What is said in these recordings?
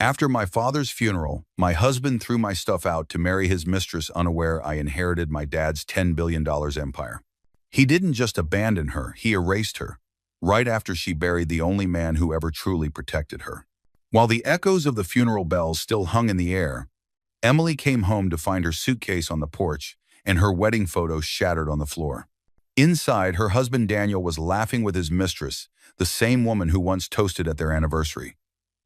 After my father's funeral, my husband threw my stuff out to marry his mistress, unaware I inherited my dad's $10 billion empire. He didn't just abandon her, he erased her, right after she buried the only man who ever truly protected her. While the echoes of the funeral bells still hung in the air, Emily came home to find her suitcase on the porch and her wedding photo shattered on the floor. Inside, her husband Daniel was laughing with his mistress, the same woman who once toasted at their anniversary.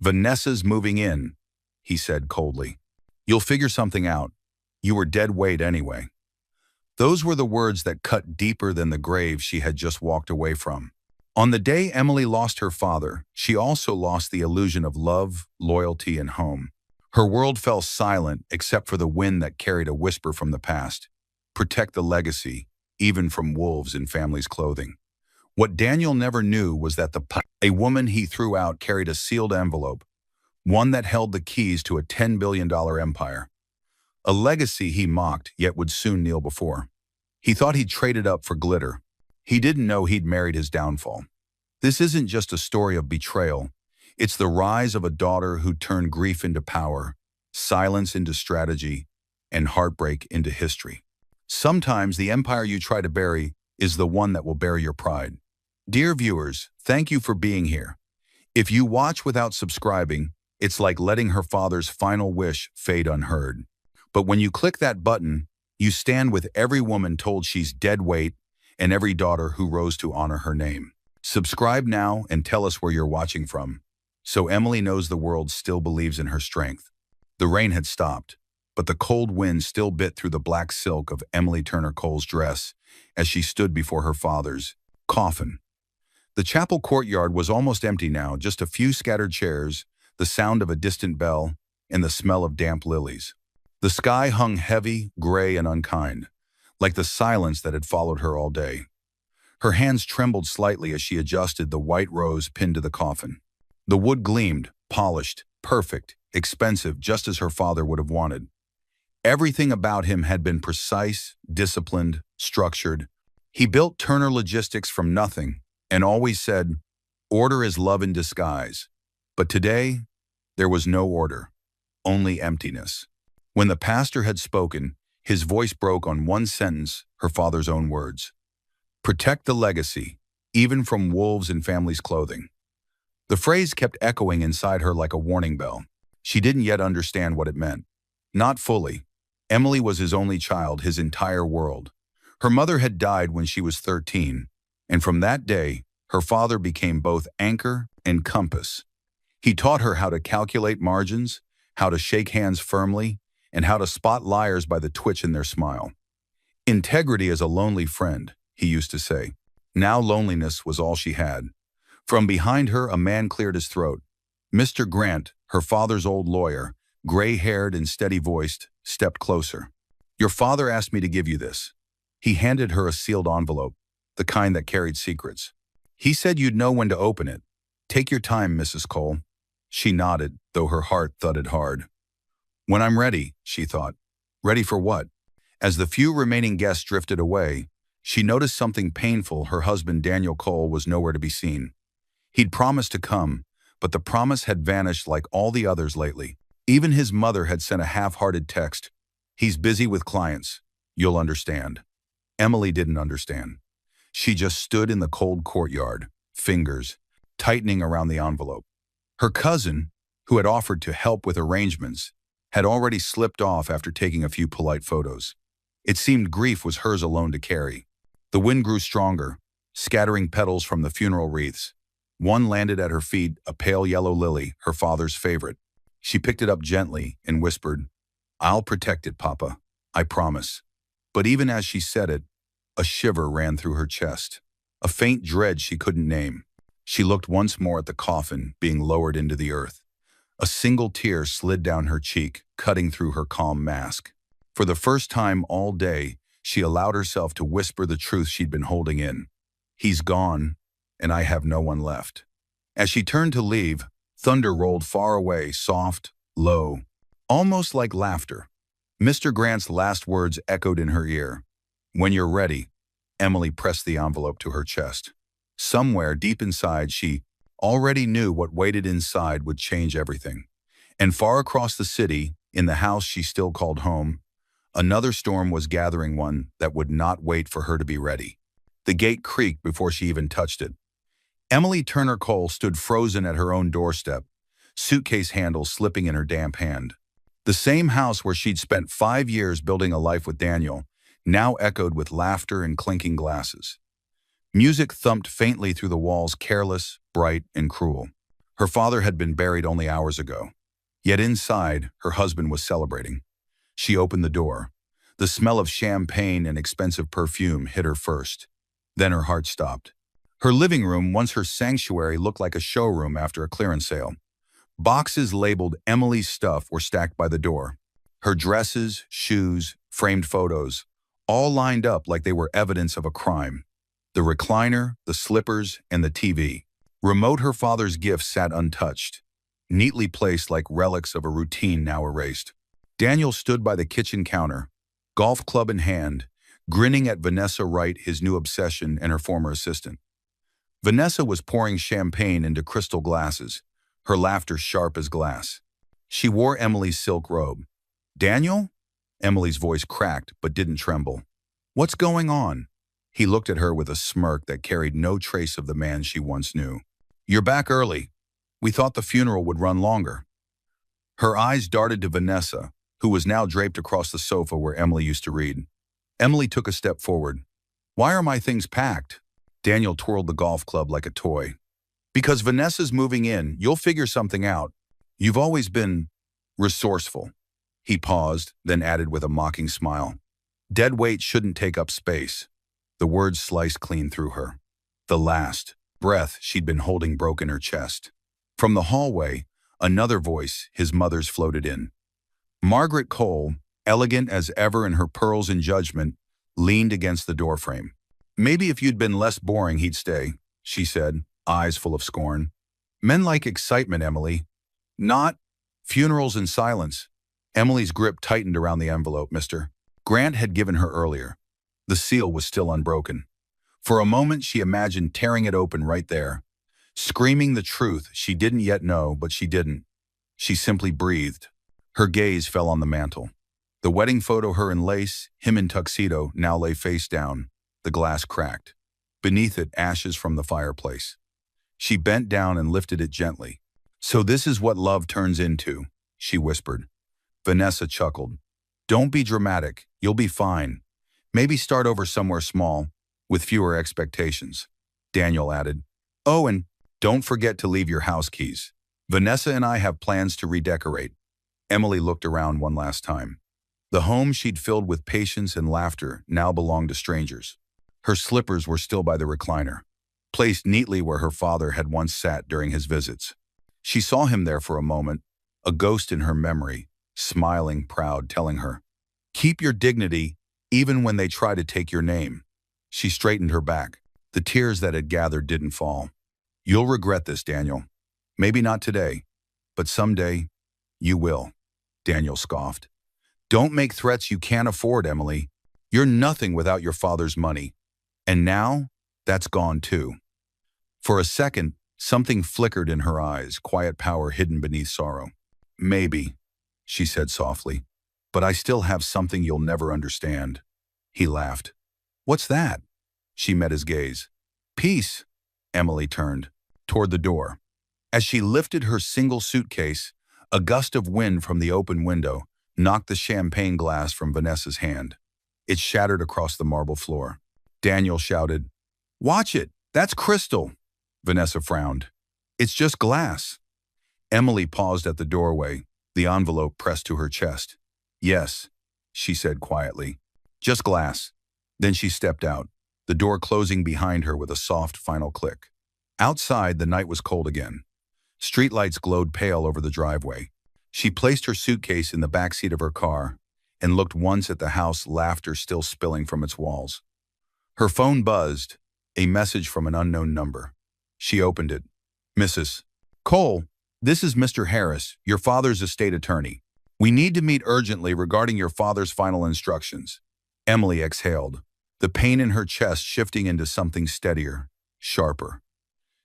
"Vanessa's moving in," he said coldly. "You'll figure something out. You were dead weight anyway." Those were the words that cut deeper than the grave she had just walked away from. On the day Emily lost her father, she also lost the illusion of love, loyalty, and home. Her world fell silent except for the wind that carried a whisper from the past. Protect the legacy, even from wolves in family's clothing. What Daniel never knew was that a woman he threw out carried a sealed envelope, one that held the keys to a $10 billion empire. A legacy he mocked, yet would soon kneel before. He thought he'd traded up for glitter. He didn't know he'd married his downfall. This isn't just a story of betrayal. It's the rise of a daughter who turned grief into power, silence into strategy, and heartbreak into history. Sometimes the empire you try to bury is the one that will bury your pride. Dear viewers, thank you for being here. If you watch without subscribing, it's like letting her father's final wish fade unheard. But when you click that button, you stand with every woman told she's dead weight and every daughter who rose to honor her name. Subscribe now and tell us where you're watching from, so Emily knows the world still believes in her strength. The rain had stopped, but the cold wind still bit through the black silk of Emily Turner Cole's dress as she stood before her father's coffin. The chapel courtyard was almost empty now, just a few scattered chairs, the sound of a distant bell, and the smell of damp lilies. The sky hung heavy, gray, and unkind, like the silence that had followed her all day. Her hands trembled slightly as she adjusted the white rose pinned to the coffin. The wood gleamed, polished, perfect, expensive, just as her father would have wanted. Everything about him had been precise, disciplined, structured. He built Turner Logistics from nothing and always said, "Order is love in disguise." But today, there was no order, only emptiness. When the pastor had spoken, his voice broke on one sentence, her father's own words. "Protect the legacy, even from wolves in family's clothing." The phrase kept echoing inside her like a warning bell. She didn't yet understand what it meant. Not fully. Emily was his only child, his entire world. Her mother had died when she was 13, and from that day, her father became both anchor and compass. He taught her how to calculate margins, how to shake hands firmly, and how to spot liars by the twitch in their smile. Integrity is a lonely friend, he used to say. Now loneliness was all she had. From behind her, a man cleared his throat. Mr. Grant, her father's old lawyer, gray-haired and steady-voiced, stepped closer. "Your father asked me to give you this." He handed her a sealed envelope, the kind that carried secrets. "He said you'd know when to open it. Take your time, Mrs. Cole." She nodded, though her heart thudded hard. "When I'm ready," she thought. Ready for what? As the few remaining guests drifted away, she noticed something painful. Her husband, Daniel Cole, was nowhere to be seen. He'd promised to come, but the promise had vanished like all the others lately. Even his mother had sent a half-hearted text. "He's busy with clients. You'll understand." Emily didn't understand. She just stood in the cold courtyard, fingers tightening around the envelope. Her cousin, who had offered to help with arrangements, had already slipped off after taking a few polite photos. It seemed grief was hers alone to carry. The wind grew stronger, scattering petals from the funeral wreaths. One landed at her feet, a pale yellow lily, her father's favorite. She picked it up gently and whispered, "I'll protect it, Papa. I promise." But even as she said it, a shiver ran through her chest, a faint dread she couldn't name. She looked once more at the coffin being lowered into the earth. A single tear slid down her cheek, cutting through her calm mask. For the first time all day, she allowed herself to whisper the truth she'd been holding in. "He's gone, and I have no one left." As she turned to leave, thunder rolled far away, soft, low, almost like laughter. Mr. Grant's last words echoed in her ear. "When you're ready." Emily pressed the envelope to her chest. Somewhere deep inside, she already knew what waited inside would change everything. And far across the city, in the house she still called home, another storm was gathering, one that would not wait for her to be ready. The gate creaked before she even touched it. Emily Turner Cole stood frozen at her own doorstep, suitcase handle slipping in her damp hand. The same house where she'd spent 5 years building a life with Daniel now echoed with laughter and clinking glasses. Music thumped faintly through the walls, careless, bright, and cruel. Her father had been buried only hours ago. Yet inside, her husband was celebrating. She opened the door. The smell of champagne and expensive perfume hit her first. Then her heart stopped. Her living room, once her sanctuary, looked like a showroom after a clearance sale. Boxes labeled Emily's stuff were stacked by the door. Her dresses, shoes, framed photos, all lined up like they were evidence of a crime. The recliner, the slippers, and the TV. Remote, her father's gifts, sat untouched, neatly placed like relics of a routine now erased. Daniel stood by the kitchen counter, golf club in hand, grinning at Vanessa Wright, his new obsession, and her former assistant. Vanessa was pouring champagne into crystal glasses, her laughter sharp as glass. She wore Emily's silk robe. "Daniel?" Emily's voice cracked but didn't tremble. "What's going on?" He looked at her with a smirk that carried no trace of the man she once knew. "You're back early. We thought the funeral would run longer." Her eyes darted to Vanessa, who was now draped across the sofa where Emily used to read. Emily took a step forward. "Why are my things packed?" Daniel twirled the golf club like a toy. "Because Vanessa's moving in. You'll figure something out. You've always been resourceful." He paused, then added with a mocking smile, "Dead weight shouldn't take up space." The words sliced clean through her. The last breath she'd been holding broke in her chest. From the hallway, another voice, his mother's, floated in. Margaret Cole, elegant as ever in her pearls and judgment, leaned against the doorframe. "Maybe if you'd been less boring, he'd stay," she said, eyes full of scorn. "Men like excitement, Emily. Not funerals and silence." Emily's grip tightened around the envelope Mr. Grant had given her earlier. The seal was still unbroken. For a moment, she imagined tearing it open right there, screaming the truth she didn't yet know, but she didn't. She simply breathed. Her gaze fell on the mantel. The wedding photo, her in lace, him in tuxedo, now lay face down. The glass cracked. Beneath it, ashes from the fireplace. She bent down and lifted it gently. "So this is what love turns into," she whispered. Vanessa chuckled. "Don't be dramatic. You'll be fine. Maybe start over somewhere small, with fewer expectations." Daniel added, "Oh, and don't forget to leave your house keys. Vanessa and I have plans to redecorate." Emily looked around one last time. The home she'd filled with patience and laughter now belonged to strangers. Her slippers were still by the recliner, placed neatly where her father had once sat during his visits. She saw him there for a moment, a ghost in her memory, smiling, proud, telling her, "Keep your dignity even when they try to take your name." She straightened her back. The tears that had gathered didn't fall. "You'll regret this, Daniel. Maybe not today, but someday you will," Daniel scoffed. "Don't make threats you can't afford, Emily. You're nothing without your father's money. And now, that's gone too." For a second, something flickered in her eyes, quiet power hidden beneath sorrow. "Maybe," she said softly, "but I still have something you'll never understand." He laughed. "What's that?" She met his gaze. "Peace." Emily turned toward the door. As she lifted her single suitcase, a gust of wind from the open window knocked the champagne glass from Vanessa's hand. It shattered across the marble floor. Daniel shouted, "Watch it! That's crystal!" Vanessa frowned. "It's just glass." Emily paused at the doorway, the envelope pressed to her chest. "Yes," she said quietly, "just glass." Then she stepped out, the door closing behind her with a soft final click. Outside, the night was cold again. Streetlights glowed pale over the driveway. She placed her suitcase in the backseat of her car and looked once at the house, laughter still spilling from its walls. Her phone buzzed, a message from an unknown number. She opened it. "Mrs. Cole, this is Mr. Harris, your father's estate attorney. We need to meet urgently regarding your father's final instructions." Emily exhaled, the pain in her chest shifting into something steadier, sharper.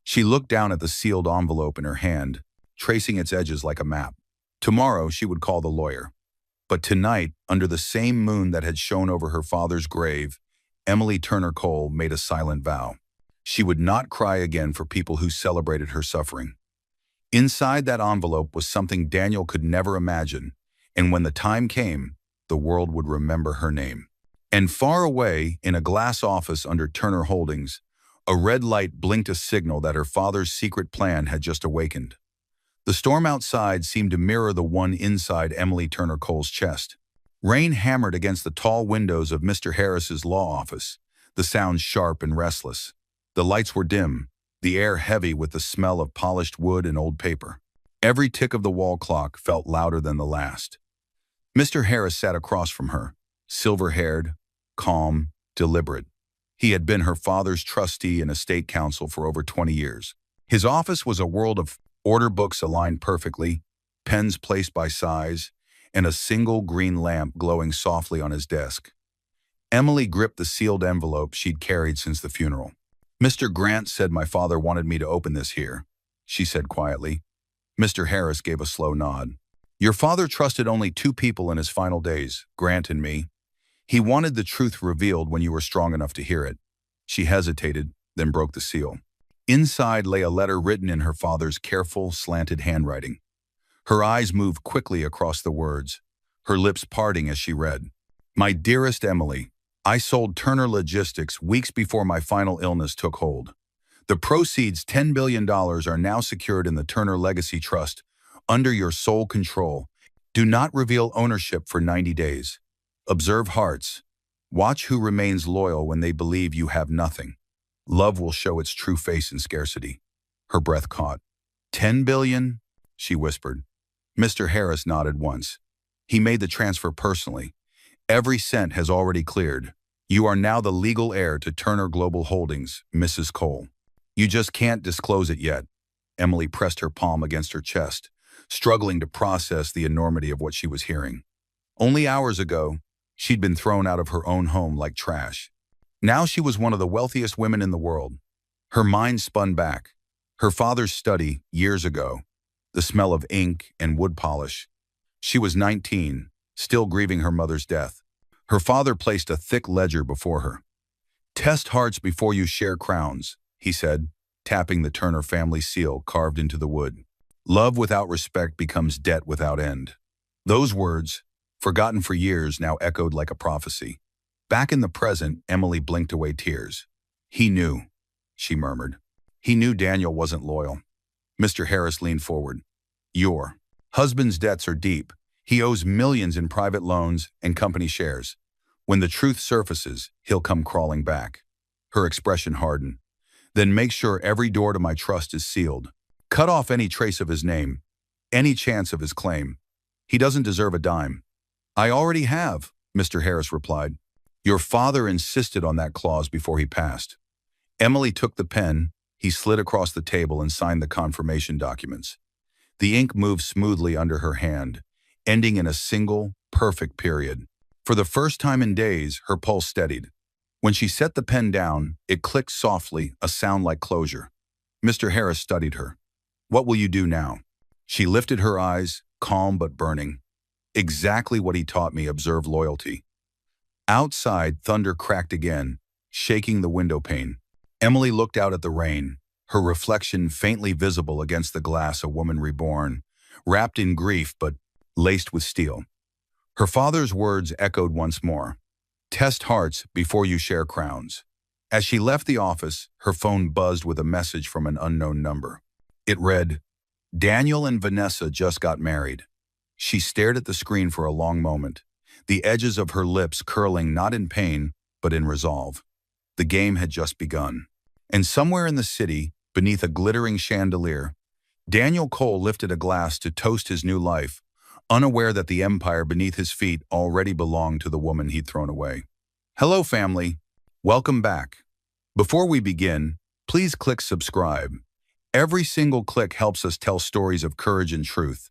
She looked down at the sealed envelope in her hand, tracing its edges like a map. Tomorrow she would call the lawyer. But tonight, under the same moon that had shone over her father's grave, Emily Turner Cole made a silent vow. She would not cry again for people who celebrated her suffering. Inside that envelope was something Daniel could never imagine, and when the time came, the world would remember her name. And far away, in a glass office under Turner Holdings, a red light blinked a signal that her father's secret plan had just awakened. The storm outside seemed to mirror the one inside Emily Turner Cole's chest. Rain hammered against the tall windows of Mr. Harris's law office, the sound sharp and restless. The lights were dim, the air heavy with the smell of polished wood and old paper. Every tick of the wall clock felt louder than the last. Mr. Harris sat across from her, silver-haired, calm, deliberate. He had been her father's trustee and estate counsel for over 20 years. His office was a world of order books aligned perfectly, pens placed by size, and a single green lamp glowing softly on his desk. Emily gripped the sealed envelope she'd carried since the funeral. "Mr. Grant said my father wanted me to open this here," she said quietly. Mr. Harris gave a slow nod. "Your father trusted only two people in his final days, Grant and me. He wanted the truth revealed when you were strong enough to hear it." She hesitated, then broke the seal. Inside lay a letter written in her father's careful, slanted handwriting. Her eyes moved quickly across the words, her lips parting as she read. "My dearest Emily, I sold Turner Logistics weeks before my final illness took hold. The proceeds, $10 billion, are now secured in the Turner Legacy Trust, under your sole control. Do not reveal ownership for 90 days. Observe hearts. Watch who remains loyal when they believe you have nothing. Love will show its true face in scarcity." Her breath caught. "10 billion?" she whispered. Mr. Harris nodded once. "He made the transfer personally. Every cent has already cleared. You are now the legal heir to Turner Global Holdings, Mrs. Cole. You just can't disclose it yet." Emily pressed her palm against her chest, struggling to process the enormity of what she was hearing. Only hours ago, she'd been thrown out of her own home like trash. Now she was one of the wealthiest women in the world. Her mind spun back. Her father's study, years ago. The smell of ink and wood polish. She was 19, still grieving her mother's death. Her father placed a thick ledger before her. "Test hearts before you share crowns," he said, tapping the Turner family seal carved into the wood. "Love without respect becomes debt without end." Those words, forgotten for years, now echoed like a prophecy. Back in the present, Emily blinked away tears. "He knew," she murmured. "He knew Daniel wasn't loyal." Mr. Harris leaned forward. "Your husband's debts are deep. He owes millions in private loans and company shares. When the truth surfaces, he'll come crawling back." Her expression hardened. "Then make sure every door to my trust is sealed. Cut off any trace of his name, any chance of his claim. He doesn't deserve a dime." "I already have," Mr. Harris replied. "Your father insisted on that clause before he passed." Emily took the pen, he slid across the table and signed the confirmation documents. The ink moved smoothly under her hand, ending in a single, perfect period. For the first time in days, her pulse steadied. When she set the pen down, it clicked softly, a sound like closure. Mr. Harris studied her. "What will you do now?" She lifted her eyes, calm but burning. "Exactly what he taught me, observe loyalty." Outside, thunder cracked again, shaking the window pane. Emily looked out at the rain, her reflection faintly visible against the glass, a woman reborn, wrapped in grief but laced with steel. Her father's words echoed once more. "Test hearts before you share crowns." As she left the office, her phone buzzed with a message from an unknown number. It read, "Daniel and Vanessa just got married." She stared at the screen for a long moment, the edges of her lips curling not in pain, but in resolve. The game had just begun. And somewhere in the city, beneath a glittering chandelier, Daniel Cole lifted a glass to toast his new life, unaware that the empire beneath his feet already belonged to the woman he'd thrown away. Hello, family. Welcome back. Before we begin, please click subscribe. Every single click helps us tell stories of courage and truth.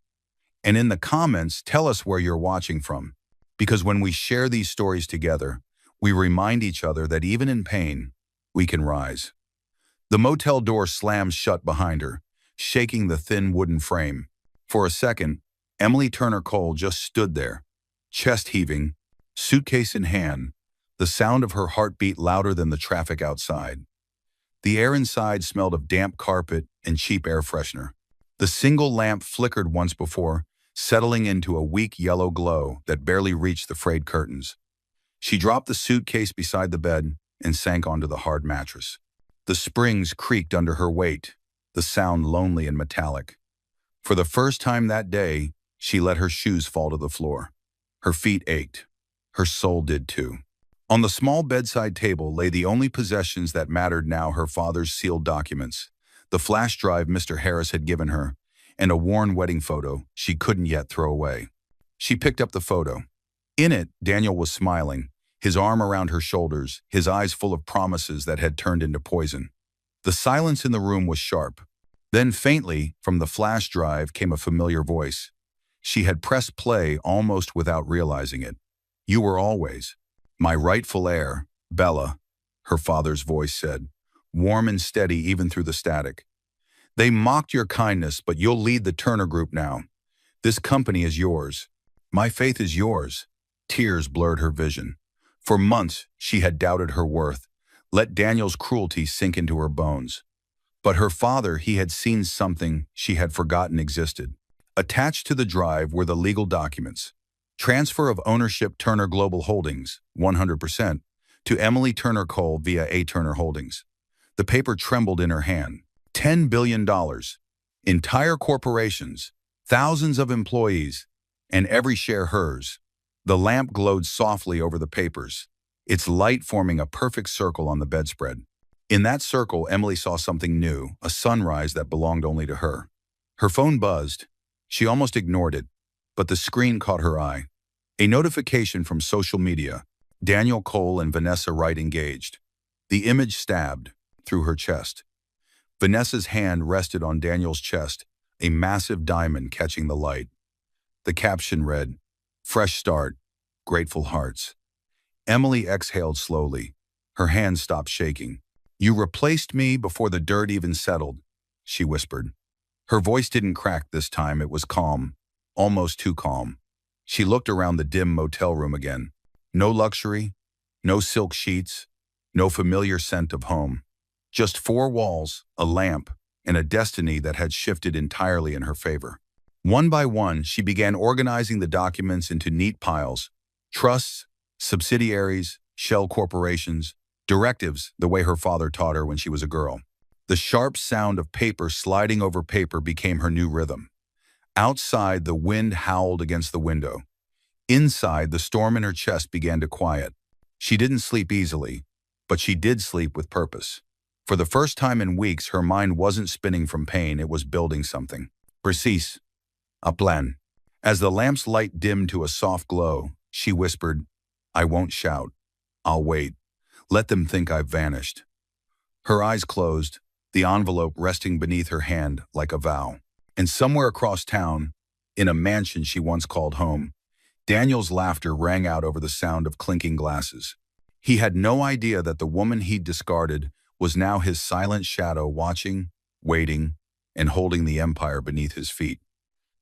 And in the comments, tell us where you're watching from. Because when we share these stories together, we remind each other that even in pain, we can rise. The motel door slammed shut behind her, shaking the thin wooden frame. For a second, Emily Turner Cole just stood there, chest heaving, suitcase in hand, the sound of her heartbeat louder than the traffic outside. The air inside smelled of damp carpet and cheap air freshener. The single lamp flickered once before, settling into a weak yellow glow that barely reached the frayed curtains. She dropped the suitcase beside the bed and sank onto the hard mattress. The springs creaked under her weight, the sound lonely and metallic. For the first time that day, she let her shoes fall to the floor. Her feet ached. Her soul did too. On the small bedside table lay the only possessions that mattered now: her father's sealed documents, the flash drive Mr. Harris had given her, and a worn wedding photo she couldn't yet throw away. She picked up the photo. In it, Daniel was smiling, his arm around her shoulders, his eyes full of promises that had turned into poison. The silence in the room was sharp. Then faintly, from the flash drive came a familiar voice. She had pressed play almost without realizing it. "You were always my rightful heir, Bella," her father's voice said, warm and steady even through the static. "They mocked your kindness, but you'll lead the Turner Group now. This company is yours. My faith is yours." Tears blurred her vision. For months, she had doubted her worth, let Daniel's cruelty sink into her bones. But her father, he had seen something she had forgotten existed. Attached to the drive were the legal documents. Transfer of ownership Turner Global Holdings, 100%, to Emily Turner Cole via A. Turner Holdings. The paper trembled in her hand. $10 billion. Entire corporations, thousands of employees, and every share hers. The lamp glowed softly over the papers, its light forming a perfect circle on the bedspread. In that circle, Emily saw something new, a sunrise that belonged only to her. Her phone buzzed. She almost ignored it, but the screen caught her eye. A notification from social media. Daniel Cole and Vanessa Wright engaged. The image stabbed through her chest. Vanessa's hand rested on Daniel's chest, a massive diamond catching the light. The caption read, "Fresh start, grateful hearts." Emily exhaled slowly. Her hand stopped shaking. "You replaced me before the dirt even settled," she whispered. Her voice didn't crack this time. It was calm, almost too calm. She looked around the dim motel room again. No luxury, no silk sheets, no familiar scent of home. Just four walls, a lamp, and a destiny that had shifted entirely in her favor. One by one, she began organizing the documents into neat piles. Trusts, subsidiaries, shell corporations, directives, the way her father taught her when she was a girl. The sharp sound of paper sliding over paper became her new rhythm. Outside, the wind howled against the window. Inside, the storm in her chest began to quiet. She didn't sleep easily, but she did sleep with purpose. For the first time in weeks, her mind wasn't spinning from pain, it was building something. Précis. A plan. As the lamp's light dimmed to a soft glow, she whispered, "I won't shout. I'll wait. Let them think I've vanished." Her eyes closed, the envelope resting beneath her hand like a vow. And somewhere across town, in a mansion she once called home, Daniel's laughter rang out over the sound of clinking glasses. He had no idea that the woman he'd discarded was now his silent shadow, watching, waiting, and holding the empire beneath his feet.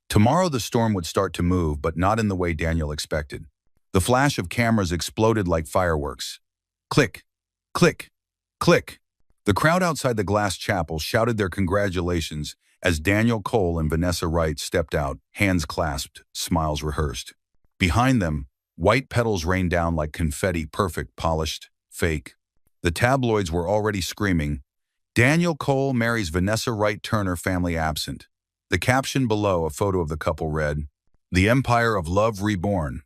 Tomorrow the storm would start to move, but not in the way Daniel expected. The flash of cameras exploded like fireworks. Click, click, click. The crowd outside the glass chapel shouted their congratulations as Daniel Cole and Vanessa Wright stepped out, hands clasped, smiles rehearsed. Behind them, white petals rained down like confetti, perfect, polished, fake. The tabloids were already screaming, "Daniel Cole marries Vanessa Wright Turner, family absent." The caption below, a photo of the couple, read, "The Empire of Love Reborn."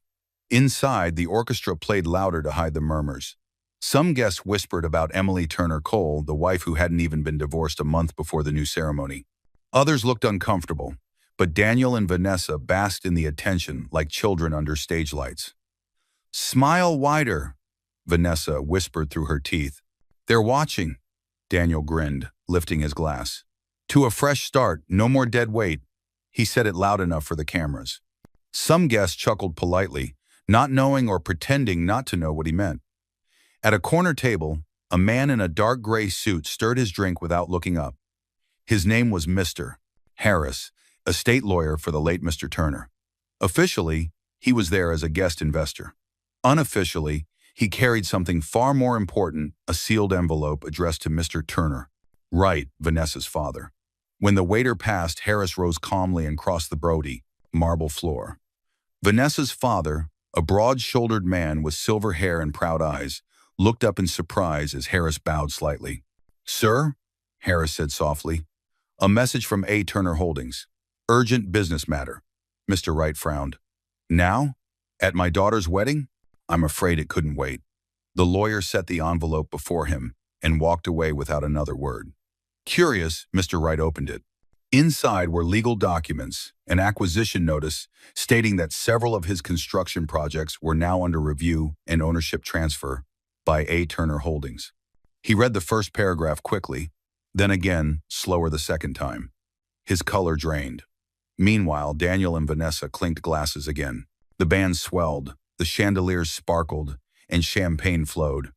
Inside, the orchestra played louder to hide the murmurs. Some guests whispered about Emily Turner Cole, the wife who hadn't even been divorced a month before the new ceremony. Others looked uncomfortable, but Daniel and Vanessa basked in the attention like children under stage lights. "Smile wider," Vanessa whispered through her teeth. "They're watching," Daniel grinned, lifting his glass. "To a fresh start, no more dead weight." He said it loud enough for the cameras. Some guests chuckled politely, not knowing or pretending not to know what he meant. At a corner table, a man in a dark gray suit stirred his drink without looking up. His name was Mr. Harris, estate lawyer for the late Mr. Turner. Officially, he was there as a guest investor. Unofficially, he carried something far more important, a sealed envelope addressed to Mr. Turner, Wright, Vanessa's father. When the waiter passed, Harris rose calmly and crossed the Brody, marble floor. Vanessa's father, a broad-shouldered man with silver hair and proud eyes, looked up in surprise as Harris bowed slightly. "Sir," Harris said softly, "a message from A. Turner Holdings. Urgent business matter." Mr. Wright frowned. "Now? At my daughter's wedding?" "I'm afraid it couldn't wait." The lawyer set the envelope before him and walked away without another word. Curious, Mr. Wright opened it. Inside were legal documents, an acquisition notice stating that several of his construction projects were now under review and ownership transfer by A. Turner Holdings. He read the first paragraph quickly, then again, slower the second time. His color drained. Meanwhile, Daniel and Vanessa clinked glasses again. The band swelled, the chandeliers sparkled, and champagne flowed.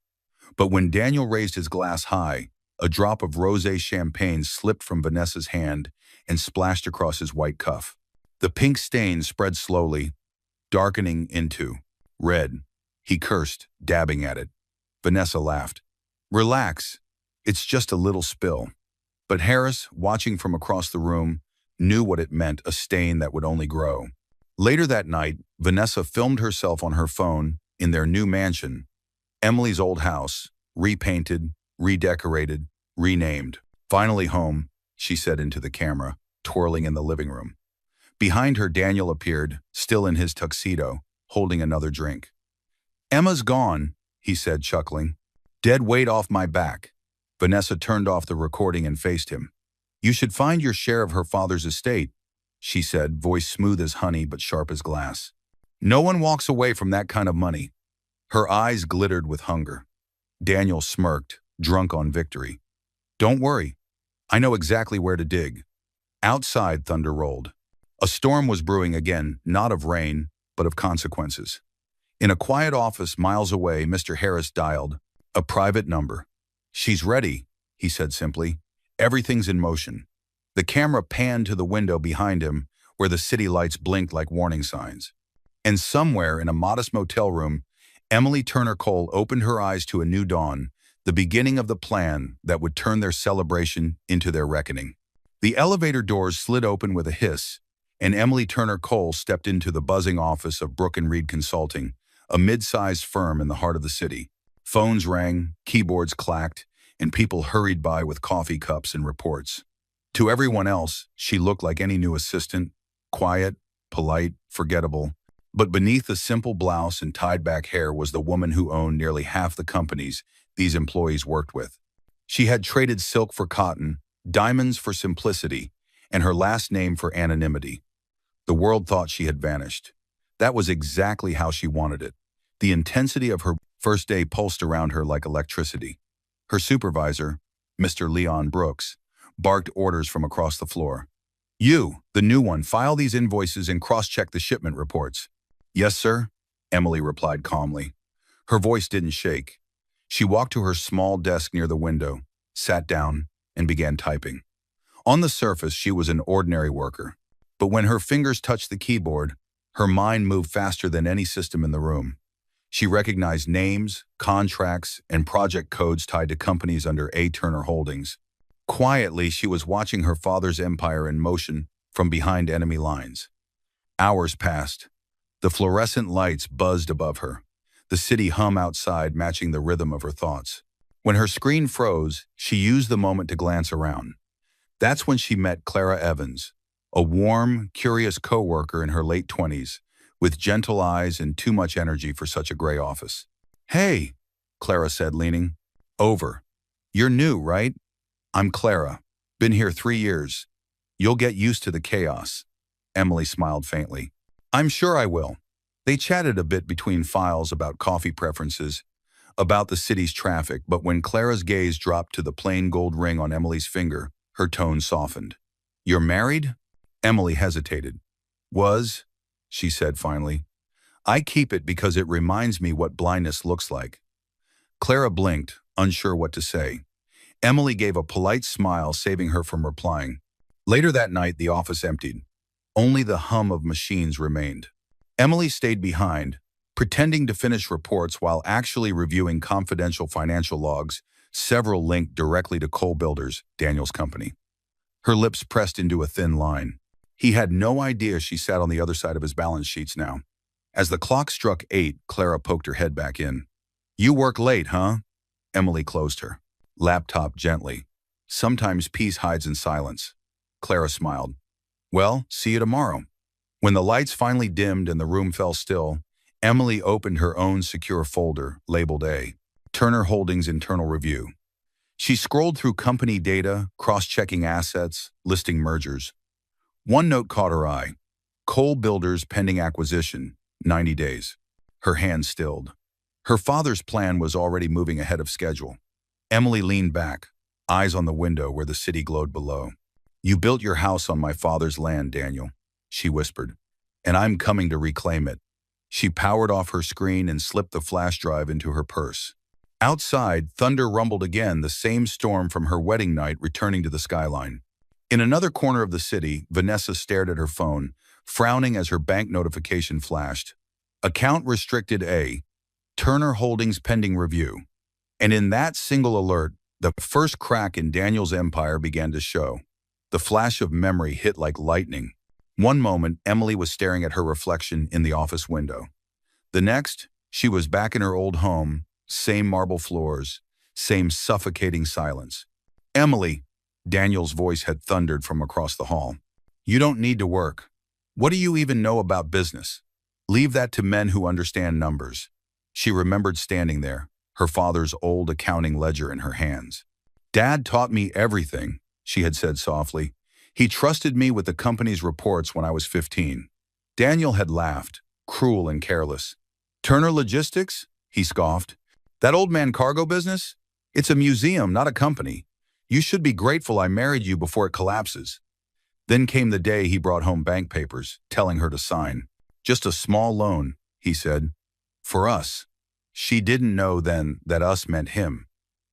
But when Daniel raised his glass high, a drop of rosé champagne slipped from Vanessa's hand and splashed across his white cuff. The pink stain spread slowly, darkening into red. He cursed, dabbing at it. Vanessa laughed. "Relax. It's just a little spill." But Harris, watching from across the room, knew what it meant, a stain that would only grow. Later that night, Vanessa filmed herself on her phone in their new mansion, Emily's old house, repainted, redecorated, renamed. "Finally home," she said into the camera, twirling in the living room. Behind her, Daniel appeared, still in his tuxedo, holding another drink. "Emma's gone," he said, chuckling. "Dead weight off my back." Vanessa turned off the recording and faced him. "You should find your share of her father's estate," she said, voice smooth as honey but sharp as glass. "No one walks away from that kind of money." Her eyes glittered with hunger. Daniel smirked, drunk on victory. "Don't worry. I know exactly where to dig." Outside, thunder rolled. A storm was brewing again, not of rain, but of consequences. In a quiet office miles away, Mr. Harris dialed. A private number. "She's ready," he said simply. "Everything's in motion." The camera panned to the window behind him, where the city lights blinked like warning signs. And somewhere in a modest motel room, Emily Turner Cole opened her eyes to a new dawn, the beginning of the plan that would turn their celebration into their reckoning. The elevator doors slid open with a hiss, and Emily Turner Cole stepped into the buzzing office of Brook and Reed Consulting, a mid-sized firm in the heart of the city. Phones rang, keyboards clacked, and people hurried by with coffee cups and reports. To everyone else, she looked like any new assistant, quiet, polite, forgettable. But beneath the simple blouse and tied-back hair was the woman who owned nearly half the companies these employees worked with. She had traded silk for cotton, diamonds for simplicity, and her last name for anonymity. The world thought she had vanished. That was exactly how she wanted it. The intensity of her first day pulsed around her like electricity. Her supervisor, Mr. Leon Brooks, barked orders from across the floor. "You, the new one, file these invoices and cross-check the shipment reports." "Yes, sir," Emily replied calmly. Her voice didn't shake. She walked to her small desk near the window, sat down, and began typing. On the surface, she was an ordinary worker. But when her fingers touched the keyboard, her mind moved faster than any system in the room. She recognized names, contracts, and project codes tied to companies under A. Turner Holdings. Quietly, she was watching her father's empire in motion from behind enemy lines. Hours passed. The fluorescent lights buzzed above her. The city hum outside matching the rhythm of her thoughts. When her screen froze, she used the moment to glance around. That's when she met Clara Evans, a warm, curious co-worker in her late 20s, with gentle eyes and too much energy for such a gray office. "Hey," Clara said, leaning over. "You're new, right?" "I'm Clara. Been here 3 years. You'll get used to the chaos." Emily smiled faintly. "I'm sure I will." They chatted a bit between files about coffee preferences, about the city's traffic, but when Clara's gaze dropped to the plain gold ring on Emily's finger, her tone softened. "You're married?" Emily hesitated. "Was," she said finally. "I keep it because it reminds me what blindness looks like." Clara blinked, unsure what to say. Emily gave a polite smile, saving her from replying. Later that night, the office emptied. Only the hum of machines remained. Emily stayed behind, pretending to finish reports while actually reviewing confidential financial logs, several linked directly to Cole Builders, Daniel's company. Her lips pressed into a thin line. He had no idea she sat on the other side of his balance sheets now. As the clock struck 8, Clara poked her head back in. "You work late, huh?" Emily closed her laptop gently. Sometimes peace hides in silence. Clara smiled. "Well, see you tomorrow." When the lights finally dimmed and the room fell still, Emily opened her own secure folder, labeled A, Turner Holdings Internal Review. She scrolled through company data, cross-checking assets, listing mergers. One note caught her eye. Cole Builders pending acquisition, 90 days. Her hand stilled. Her father's plan was already moving ahead of schedule. Emily leaned back, eyes on the window where the city glowed below. "You built your house on my father's land, Daniel," she whispered, "and I'm coming to reclaim it." She powered off her screen and slipped the flash drive into her purse. Outside, thunder rumbled again, the same storm from her wedding night returning to the skyline. In another corner of the city, Vanessa stared at her phone, frowning as her bank notification flashed. Account restricted A, Turner Holdings pending review. And in that single alert, the first crack in Daniel's empire began to show. The flash of memory hit like lightning. One moment, Emily was staring at her reflection in the office window. The next, she was back in her old home, same marble floors, same suffocating silence. "Emily," Daniel's voice had thundered from across the hall. "You don't need to work. What do you even know about business? Leave that to men who understand numbers." She remembered standing there, her father's old accounting ledger in her hands. "Dad taught me everything," she had said softly. "He trusted me with the company's reports when I was 15. Daniel had laughed, cruel and careless. "Turner Logistics?" he scoffed. "That old man cargo business? It's a museum, not a company. You should be grateful I married you before it collapses." Then came the day he brought home bank papers, telling her to sign. "Just a small loan," he said. "For us." She didn't know then that us meant him.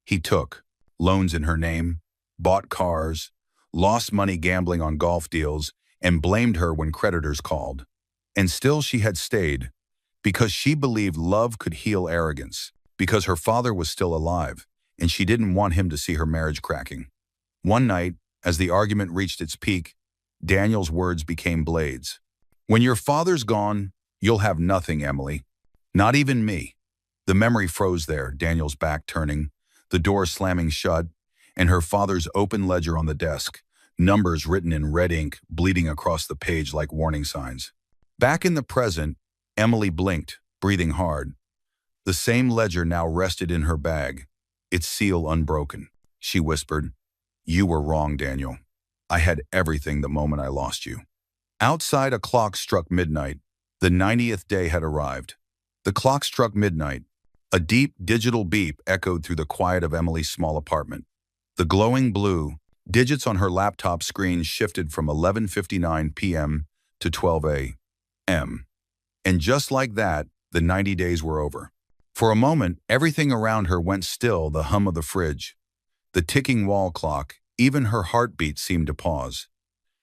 He took loans in her name, bought cars, lost money gambling on golf deals, and blamed her when creditors called. And still she had stayed, because she believed love could heal arrogance, because her father was still alive, and she didn't want him to see her marriage cracking. One night, as the argument reached its peak, Daniel's words became blades. "When your father's gone, you'll have nothing, Emily. Not even me." The memory froze there, Daniel's back turning, the door slamming shut, and her father's open ledger on the desk, numbers written in red ink bleeding across the page like warning signs. Back in the present, Emily blinked, breathing hard. The same ledger now rested in her bag, its seal unbroken. She whispered, "You were wrong, Daniel. I had everything the moment I lost you." Outside, a clock struck midnight. The 90th day had arrived. The clock struck midnight. A deep digital beep echoed through the quiet of Emily's small apartment. The glowing blue, digits on her laptop screen shifted from 11:59 p.m. to 12 a.m. And just like that, the 90 days were over. For a moment, everything around her went still, the hum of the fridge, the ticking wall clock, even her heartbeat seemed to pause.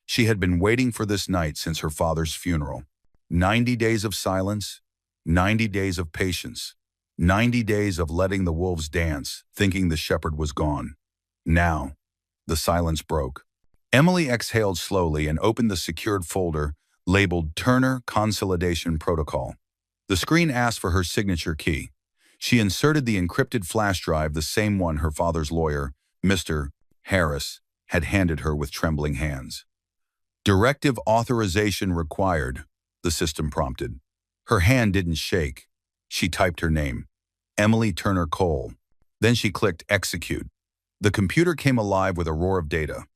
She had been waiting for this night since her father's funeral. 90 days of silence, 90 days of patience, 90 days of letting the wolves dance, thinking the shepherd was gone. Now, the silence broke. Emily exhaled slowly and opened the secured folder labeled Turner Consolidation Protocol. The screen asked for her signature key. She inserted the encrypted flash drive, the same one her father's lawyer, Mr. Harris, had handed her with trembling hands. "Directive authorization required," the system prompted. Her hand didn't shake. She typed her name, Emily Turner Cole. Then she clicked execute. The computer came alive with a roar of data.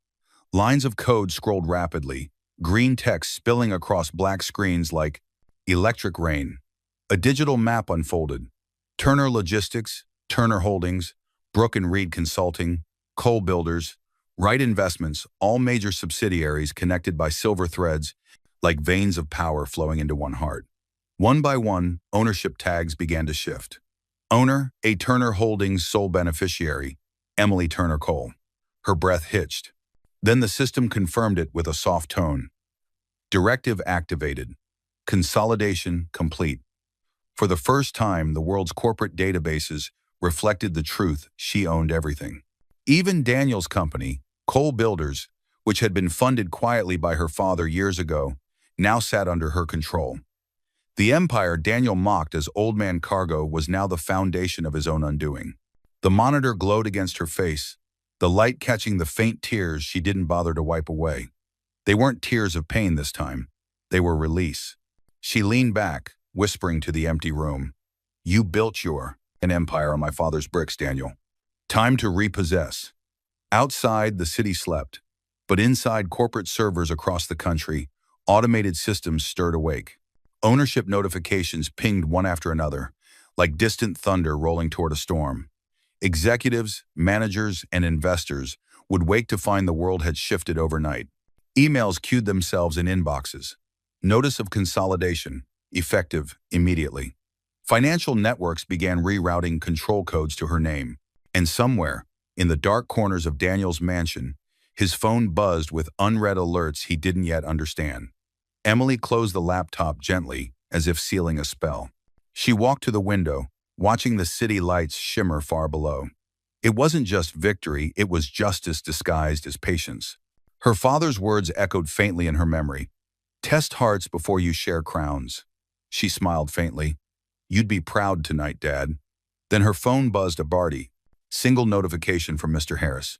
Lines of code scrolled rapidly, green text spilling across black screens like electric rain. A digital map unfolded. Turner Logistics, Turner Holdings, Brook and Reed Consulting, Cole Builders, Wright Investments, all major subsidiaries connected by silver threads like veins of power flowing into one heart. One by one, ownership tags began to shift. Owner, a Turner Holdings sole beneficiary, Emily Turner Cole. Her breath hitched. Then the system confirmed it with a soft tone. Directive activated. Consolidation complete. For the first time, the world's corporate databases reflected the truth: she owned everything. Even Daniel's company, Cole Builders, which had been funded quietly by her father years ago, now sat under her control. The empire Daniel mocked as Old Man Cargo was now the foundation of his own undoing. The monitor glowed against her face, the light catching the faint tears she didn't bother to wipe away. They weren't tears of pain this time. They were release. She leaned back, whispering to the empty room, "You built an empire on my father's bricks, Daniel. Time to repossess." Outside, the city slept, but inside corporate servers across the country, automated systems stirred awake. Ownership notifications pinged one after another, like distant thunder rolling toward a storm. Executives, managers, and investors would wake to find the world had shifted overnight. Emails queued themselves in inboxes. Notice of consolidation, effective immediately. Financial networks began rerouting control codes to her name, and somewhere, in the dark corners of Daniel's mansion, his phone buzzed with unread alerts he didn't yet understand. Emily closed the laptop gently, as if sealing a spell. She walked to the window, watching the city lights shimmer far below. It wasn't just victory, it was justice disguised as patience. Her father's words echoed faintly in her memory. "Test hearts before you share crowns." She smiled faintly. "You'd be proud tonight, Dad." Then her phone buzzed a Barty. Single notification from Mr. Harris.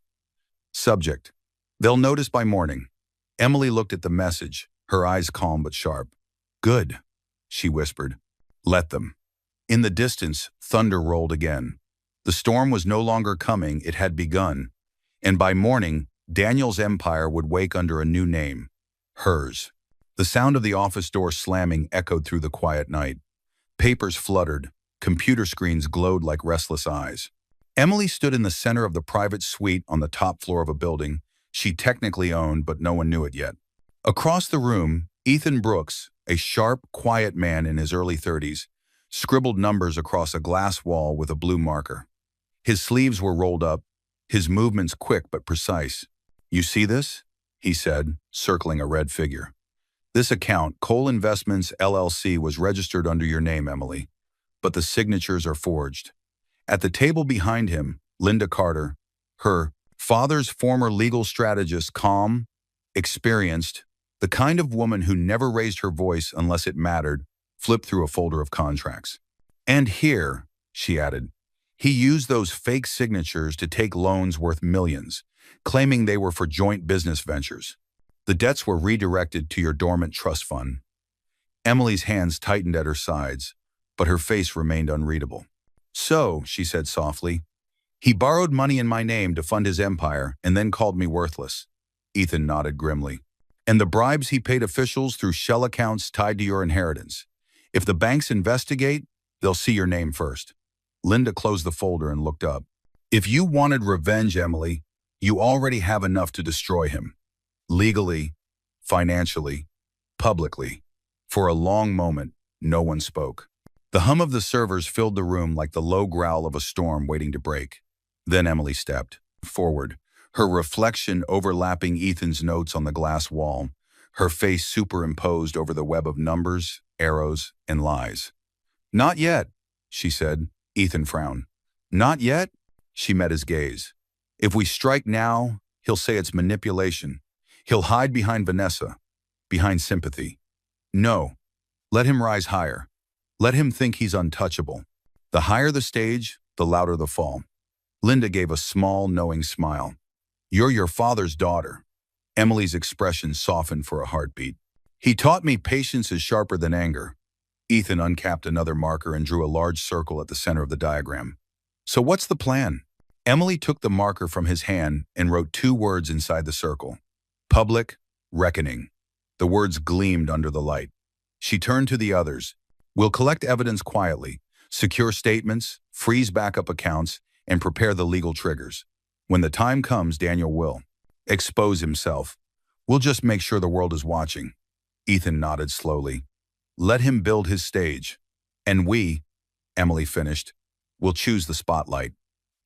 Subject: "They'll notice by morning." Emily looked at the message, her eyes calm but sharp. "Good," she whispered. "Let them." In the distance, thunder rolled again. The storm was no longer coming, it had begun. And by morning, Daniel's empire would wake under a new name. Hers. The sound of the office door slamming echoed through the quiet night. Papers fluttered. Computer screens glowed like restless eyes. Emily stood in the center of the private suite on the top floor of a building she technically owned, but no one knew it yet. Across the room, Ethan Brooks, a sharp, quiet man in his early 30s, scribbled numbers across a glass wall with a blue marker. His sleeves were rolled up, his movements quick but precise. "You see this?" he said, circling a red figure. "This account, Cole Investments, LLC, was registered under your name, Emily, but the signatures are forged." At the table behind him, Linda Carter, her father's former legal strategist, calm, experienced, the kind of woman who never raised her voice unless it mattered, flipped through a folder of contracts. "And here," she added, "he used those fake signatures to take loans worth millions, claiming they were for joint business ventures. The debts were redirected to your dormant trust fund." Emily's hands tightened at her sides, but her face remained unreadable. "So," she said softly, "he borrowed money in my name to fund his empire and then called me worthless." Ethan nodded grimly. "And the bribes he paid officials through shell accounts tied to your inheritance. If the banks investigate, they'll see your name first." Linda closed the folder and looked up. "If you wanted revenge, Emily, you already have enough to destroy him. Legally, financially, publicly." For a long moment, no one spoke. The hum of the servers filled the room like the low growl of a storm waiting to break. Then Emily stepped forward, her reflection overlapping Ethan's notes on the glass wall, her face superimposed over the web of numbers, arrows, and lies. "Not yet," she said. Ethan frowned. "Not yet?" She met his gaze. "If we strike now, he'll say it's manipulation. He'll hide behind Vanessa, behind sympathy. No, let him rise higher. Let him think he's untouchable. The higher the stage, the louder the fall." Linda gave a small, knowing smile. "You're your father's daughter." Emily's expression softened for a heartbeat. "He taught me patience is sharper than anger." Ethan uncapped another marker and drew a large circle at the center of the diagram. "So what's the plan?" Emily took the marker from his hand and wrote 2 words inside the circle. "Public reckoning." The words gleamed under the light. She turned to the others. "We'll collect evidence quietly, secure statements, freeze backup accounts, and prepare the legal triggers. When the time comes, Daniel will expose himself. We'll just make sure the world is watching." Ethan nodded slowly. "Let him build his stage. And we," Emily finished, "will choose the spotlight."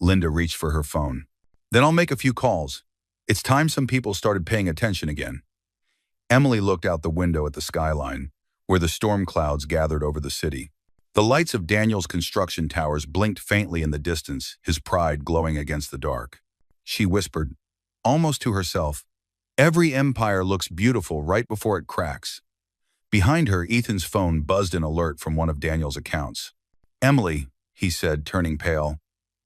Linda reached for her phone. "Then I'll make a few calls. It's time some people started paying attention again." Emily looked out the window at the skyline, where the storm clouds gathered over the city. The lights of Daniel's construction towers blinked faintly in the distance, his pride glowing against the dark. She whispered, almost to herself, "Every empire looks beautiful right before it cracks." Behind her, Ethan's phone buzzed an alert from one of Daniel's accounts. "Emily," he said, turning pale,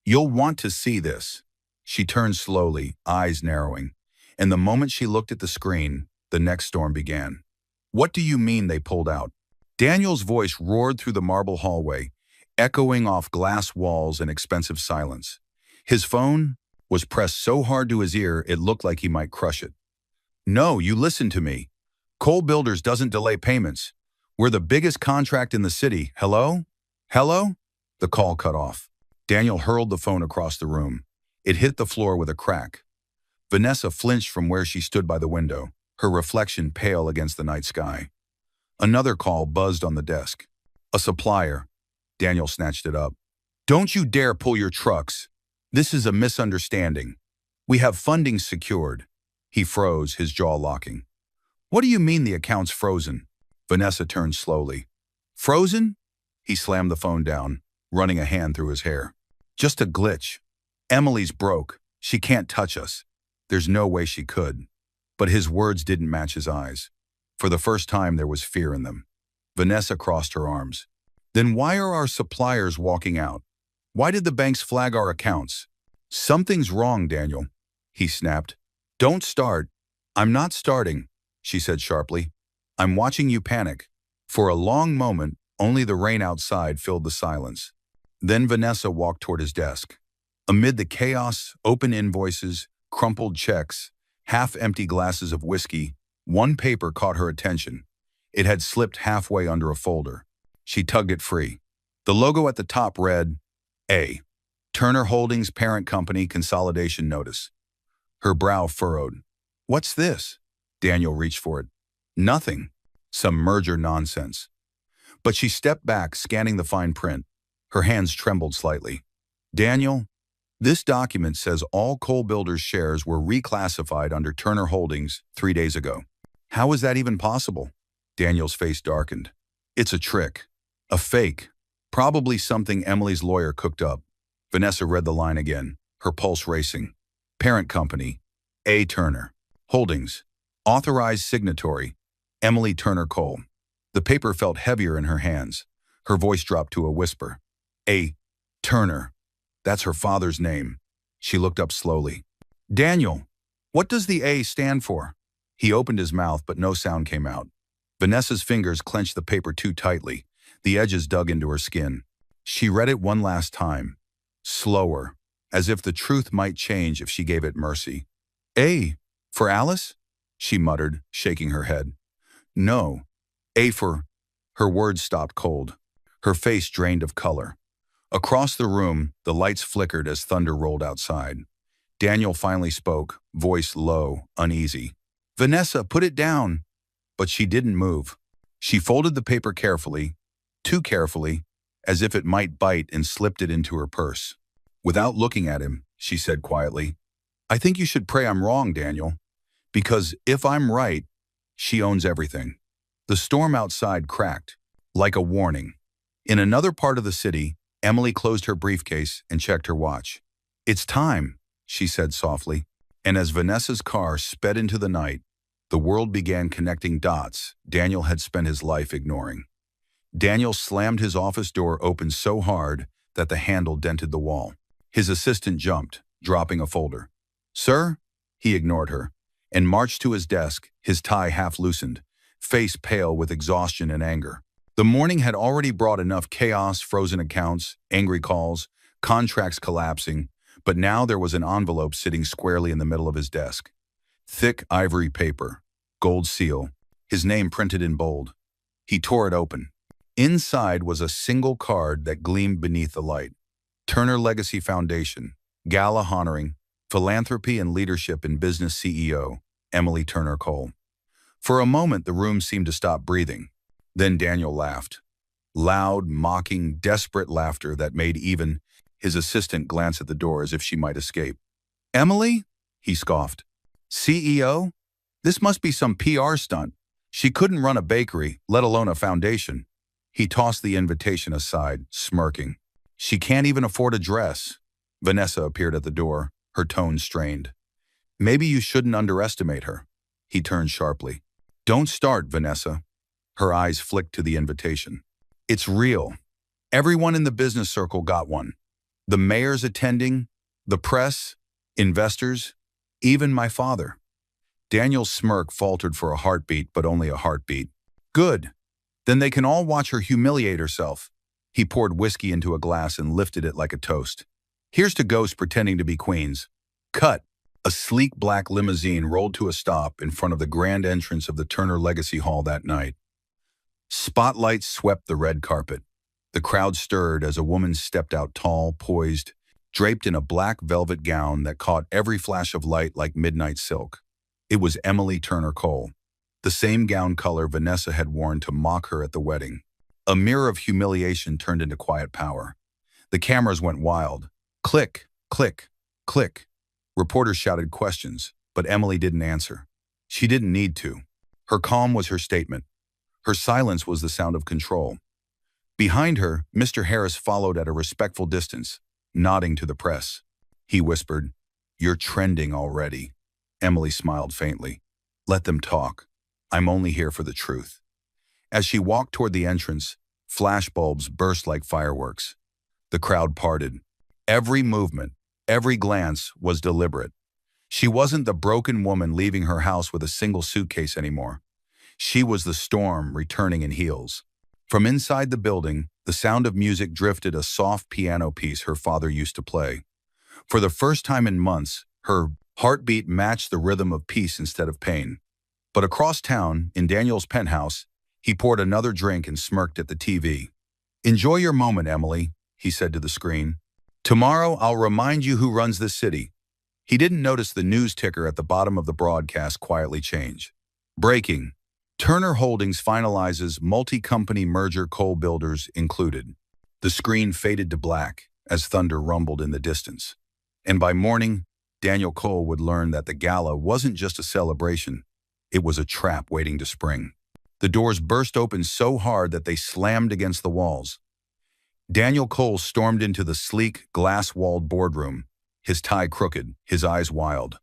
"you'll want to see this." She turned slowly, eyes narrowing, and the moment she looked at the screen, the next storm began. "What do you mean they pulled out?" Daniel's voice roared through the marble hallway, echoing off glass walls and expensive silence. His phone was pressed so hard to his ear it looked like he might crush it. "No, you listen to me. Cole Builders doesn't delay payments. We're the biggest contract in the city. Hello? Hello?" The call cut off. Daniel hurled the phone across the room. It hit the floor with a crack. Vanessa flinched from where she stood by the window, her reflection pale against the night sky. Another call buzzed on the desk. "A supplier." Daniel snatched it up. "Don't you dare pull your trucks. This is a misunderstanding. We have funding secured." He froze, his jaw locking. "What do you mean the account's frozen?" Vanessa turned slowly. "Frozen?" He slammed the phone down, running a hand through his hair. "Just a glitch. Emily's broke. She can't touch us. There's no way she could." But his words didn't match his eyes. For the first time, there was fear in them. Vanessa crossed her arms. "Then why are our suppliers walking out? Why did the banks flag our accounts?" "Something's wrong, Daniel," he snapped. "Don't start." "I'm not starting," she said sharply. "I'm watching you panic." For a long moment, only the rain outside filled the silence. Then Vanessa walked toward his desk. Amid the chaos, open invoices, crumpled checks, half-empty glasses of whiskey, one paper caught her attention. It had slipped halfway under a folder. She tugged it free. The logo at the top read, A. Turner Holdings Parent Company Consolidation Notice. Her brow furrowed. "What's this?" Daniel reached for it. "Nothing. Some merger nonsense." But she stepped back, scanning the fine print. Her hands trembled slightly. "Daniel, this document says all Cole Builders shares were reclassified under Turner Holdings 3 days ago. How is that even possible?" Daniel's face darkened. "It's a trick. A fake. Probably something Emily's lawyer cooked up." Vanessa read the line again, her pulse racing. "Parent company, A. Turner. Holdings. Authorized signatory, Emily Turner Cole." The paper felt heavier in her hands. Her voice dropped to a whisper. "A. Turner. That's her father's name." She looked up slowly. "Daniel, what does the A stand for?" He opened his mouth, but no sound came out. Vanessa's fingers clenched the paper too tightly. The edges dug into her skin. She read it one last time, slower, as if the truth might change if she gave it mercy. "A for Alice?" she muttered, shaking her head. "No. A for—" Her words stopped cold. Her face drained of color. Across the room, the lights flickered as thunder rolled outside. Daniel finally spoke, voice low, uneasy. "Vanessa, put it down." But she didn't move. She folded the paper carefully, too carefully, as if it might bite, and slipped it into her purse. Without looking at him, she said quietly, "I think you should pray I'm wrong, Daniel. Because if I'm right, she owns everything." The storm outside cracked, like a warning. In another part of the city, Emily closed her briefcase and checked her watch. "It's time," she said softly. And as Vanessa's car sped into the night, the world began connecting dots Daniel had spent his life ignoring. Daniel slammed his office door open so hard that the handle dented the wall. His assistant jumped, dropping a folder. "Sir?" He ignored her and marched to his desk, his tie half loosened, face pale with exhaustion and anger. The morning had already brought enough chaos, frozen accounts, angry calls, contracts collapsing, but now there was an envelope sitting squarely in the middle of his desk. Thick ivory paper, gold seal, his name printed in bold. He tore it open. Inside was a single card that gleamed beneath the light. Turner Legacy Foundation, Gala Honoring, Philanthropy and Leadership in Business CEO, Emily Turner Cole. For a moment, the room seemed to stop breathing. Then Daniel laughed. Loud, mocking, desperate laughter that made even his assistant glance at the door as if she might escape. "Emily?" he scoffed. "CEO? This must be some PR stunt." She couldn't run a bakery, let alone a foundation. He tossed the invitation aside, smirking. She can't even afford a dress. Vanessa appeared at the door, her tone strained. Maybe you shouldn't underestimate her. He turned sharply. Don't start, Vanessa. Her eyes flicked to the invitation. It's real. Everyone in the business circle got one. The mayor's attending, the press, investors, even my father. Daniel's smirk faltered for a heartbeat, but only a heartbeat. Good. Then they can all watch her humiliate herself. He poured whiskey into a glass and lifted it like a toast. Here's to ghosts pretending to be queens. Cut. A sleek black limousine rolled to a stop in front of the grand entrance of the Turner Legacy Hall that night. Spotlights swept the red carpet. The crowd stirred as a woman stepped out tall, poised, draped in a black velvet gown that caught every flash of light like midnight silk. It was Emily Turner Cole, the same gown color Vanessa had worn to mock her at the wedding. A mirror of humiliation turned into quiet power. The cameras went wild. Click, click, click. Reporters shouted questions, but Emily didn't answer. She didn't need to. Her calm was her statement. Her silence was the sound of control. Behind her, Mr. Harris followed at a respectful distance, nodding to the press. He whispered, "You're trending already." Emily smiled faintly. "Let them talk. I'm only here for the truth." As she walked toward the entrance, flashbulbs burst like fireworks. The crowd parted. Every movement, every glance was deliberate. She wasn't the broken woman leaving her house with a single suitcase anymore. She was the storm returning in heels. From inside the building, the sound of music drifted, a soft piano piece her father used to play. For the first time in months, her heartbeat matched the rhythm of peace instead of pain. But across town, in Daniel's penthouse, he poured another drink and smirked at the TV. "Enjoy your moment, Emily," he said to the screen. "Tomorrow I'll remind you who runs this city." He didn't notice the news ticker at the bottom of the broadcast quietly change. Breaking. Turner Holdings finalizes multi-company merger, Cole Builders included. The screen faded to black as thunder rumbled in the distance. And by morning, Daniel Cole would learn that the gala wasn't just a celebration. It was a trap waiting to spring. The doors burst open so hard that they slammed against the walls. Daniel Cole stormed into the sleek, glass-walled boardroom, his tie crooked, his eyes wild.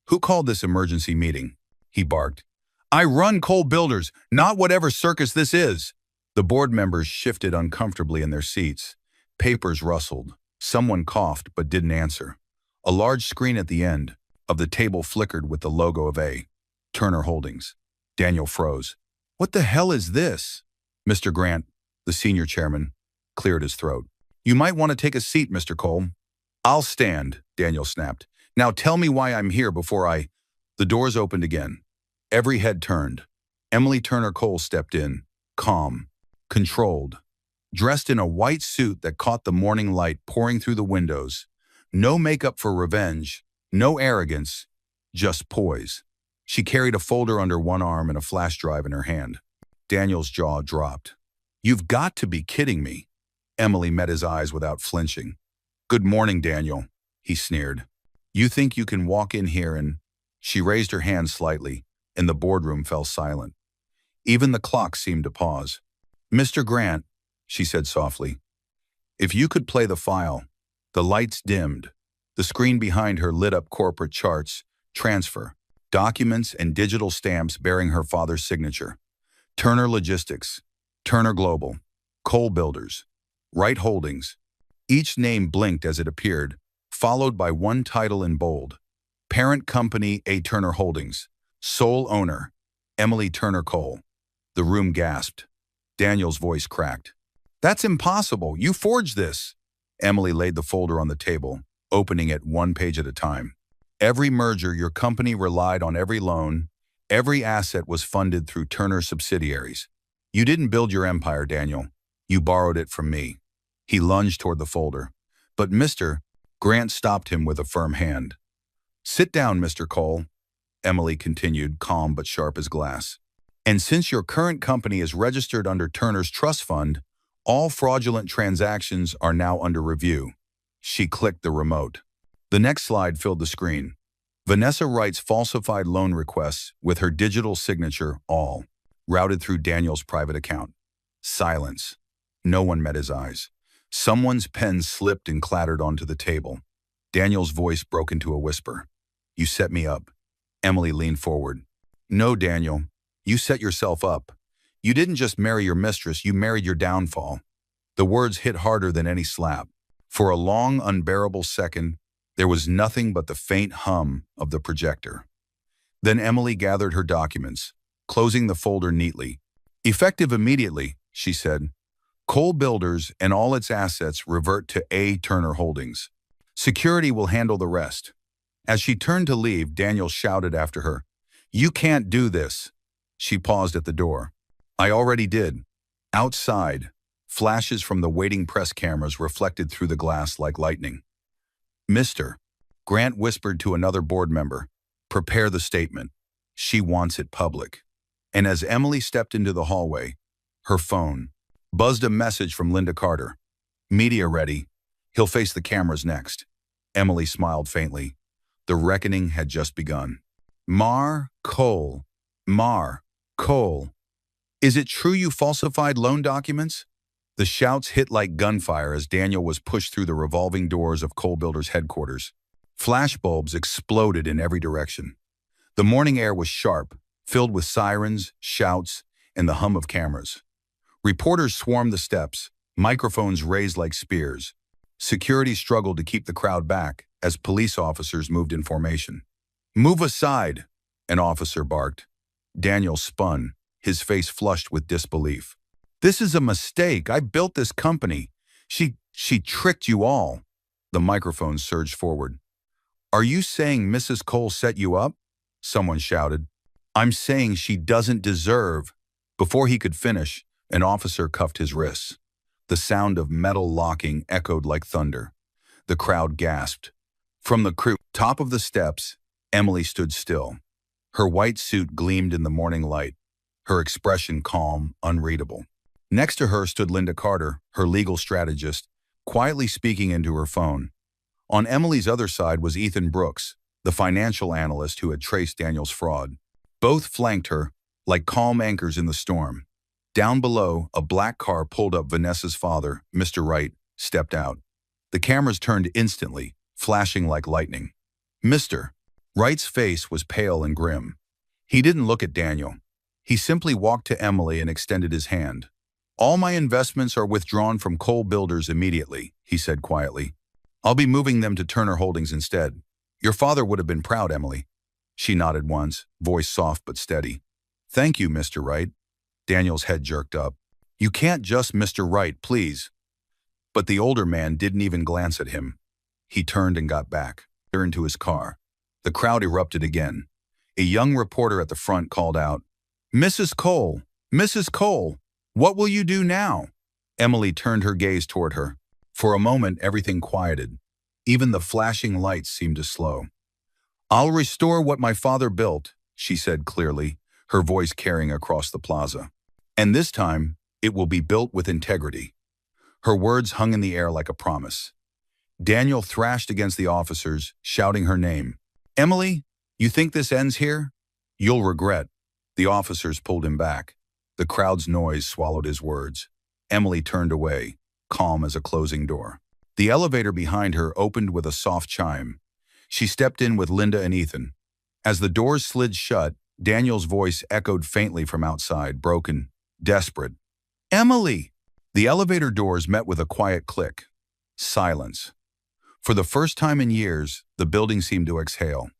"Who called this emergency meeting?" he barked. "I run Cole Builders, not whatever circus this is." The board members shifted uncomfortably in their seats. Papers rustled. Someone coughed but didn't answer. A large screen at the end of the table flickered with the logo of Turner Holdings. Daniel froze. "What the hell is this?" Mr. Grant, the senior chairman, cleared his throat. "You might want to take a seat, Mr. Cole." "I'll stand," Daniel snapped. "Now tell me why I'm here before I—" The doors opened again. Every head turned. Emily Turner Cole stepped in, calm, controlled, dressed in a white suit that caught the morning light pouring through the windows. No makeup for revenge, no arrogance, just poise. She carried a folder under one arm and a flash drive in her hand. Daniel's jaw dropped. "You've got to be kidding me." Emily met his eyes without flinching. "Good morning, Daniel," he sneered. "You think you can walk in here and—" She raised her hand slightly, and the boardroom fell silent. Even the clock seemed to pause. "Mr. Grant," she said softly, "if you could play the file." The lights dimmed. The screen behind her lit up corporate charts, transfer, documents, and digital stamps bearing her father's signature. Turner Logistics, Turner Global, Cole Builders, Wright Holdings. Each name blinked as it appeared, followed by one title in bold. Parent company Turner Holdings. Sole owner, Emily Turner Cole. The room gasped. Daniel's voice cracked. "That's impossible. You forged this." Emily laid the folder on the table, opening it one page at a time. "Every merger, your company relied on every loan. Every asset was funded through Turner subsidiaries. You didn't build your empire, Daniel. You borrowed it from me." He lunged toward the folder. But Mr. Grant stopped him with a firm hand. "Sit down, Mr. Cole," Emily continued, calm but sharp as glass. "And since your current company is registered under Turner's trust fund, all fraudulent transactions are now under review." She clicked the remote. The next slide filled the screen. Vanessa Wright's falsified loan requests with her digital signature, all. routed through Daniel's private account. Silence. No one met his eyes. Someone's pen slipped and clattered onto the table. Daniel's voice broke into a whisper. You set me up. Emily leaned forward. No, Daniel. You set yourself up. You didn't just marry your mistress, you married your downfall. The words hit harder than any slap. For a long, unbearable second, there was nothing but the faint hum of the projector. Then Emily gathered her documents, closing the folder neatly. Effective immediately, she said. Cole Builders and all its assets revert to A. Turner Holdings. Security will handle the rest. As she turned to leave, Daniel shouted after her, You can't do this. She paused at the door. I already did. Outside, flashes from the waiting press cameras reflected through the glass like lightning. Mr. Grant whispered to another board member, Prepare the statement. She wants it public. And as Emily stepped into the hallway, her phone buzzed a message from Linda Carter. Media ready. He'll face the cameras next. Emily smiled faintly. The reckoning had just begun. Cole. Cole. Is it true you falsified loan documents? The shouts hit like gunfire as Daniel was pushed through the revolving doors of Cole Builders' headquarters. Flashbulbs exploded in every direction. The morning air was sharp, filled with sirens, shouts, and the hum of cameras. Reporters swarmed the steps, microphones raised like spears. Security struggled to keep the crowd back as police officers moved in formation. Move aside, an officer barked. Daniel spun, his face flushed with disbelief. This is a mistake. I built this company. She tricked you all. The microphone surged forward. Are you saying Mrs. Cole set you up? Someone shouted. I'm saying she doesn't deserve. Before he could finish, an officer cuffed his wrists. The sound of metal locking echoed like thunder. The crowd gasped. From the top of the steps, Emily stood still. Her white suit gleamed in the morning light, her expression calm, unreadable. Next to her stood Linda Carter, her legal strategist, quietly speaking into her phone. On Emily's other side was Ethan Brooks, the financial analyst who had traced Daniel's fraud. Both flanked her, like calm anchors in the storm. Down below, a black car pulled up. Vanessa's father, Mr. Wright, stepped out. The cameras turned instantly, flashing like lightning. Mr. Wright's face was pale and grim. He didn't look at Daniel. He simply walked to Emily and extended his hand. All my investments are withdrawn from Cole Builders immediately, he said quietly. I'll be moving them to Turner Holdings instead. Your father would have been proud, Emily. She nodded once, voice soft but steady. Thank you, Mr. Wright. Daniel's head jerked up. You can't just Mr. Wright, please. But the older man didn't even glance at him. He turned and got back, into his car. The crowd erupted again. A young reporter at the front called out, Mrs. Cole, Mrs. Cole, what will you do now? Emily turned her gaze toward her. For a moment, everything quieted. Even the flashing lights seemed to slow. I'll restore what my father built, she said clearly, her voice carrying across the plaza. And this time, it will be built with integrity. Her words hung in the air like a promise. Daniel thrashed against the officers, shouting her name. Emily, you think this ends here? You'll regret. The officers pulled him back. The crowd's noise swallowed his words. Emily turned away, calm as a closing door. The elevator behind her opened with a soft chime. She stepped in with Linda and Ethan. As the doors slid shut, Daniel's voice echoed faintly from outside, broken, desperate. Emily! The elevator doors met with a quiet click. Silence. For the first time in years, the building seemed to exhale.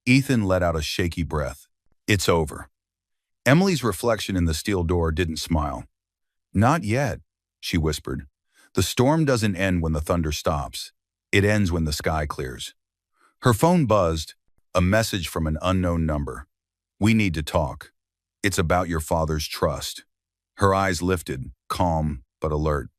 Ethan let out a shaky breath. It's over. Emily's reflection in the steel door didn't smile. Not yet, she whispered. The storm doesn't end when the thunder stops. It ends when the sky clears. Her phone buzzed, a message from an unknown number. We need to talk. It's about your father's trust. Her eyes lifted, calm but alert.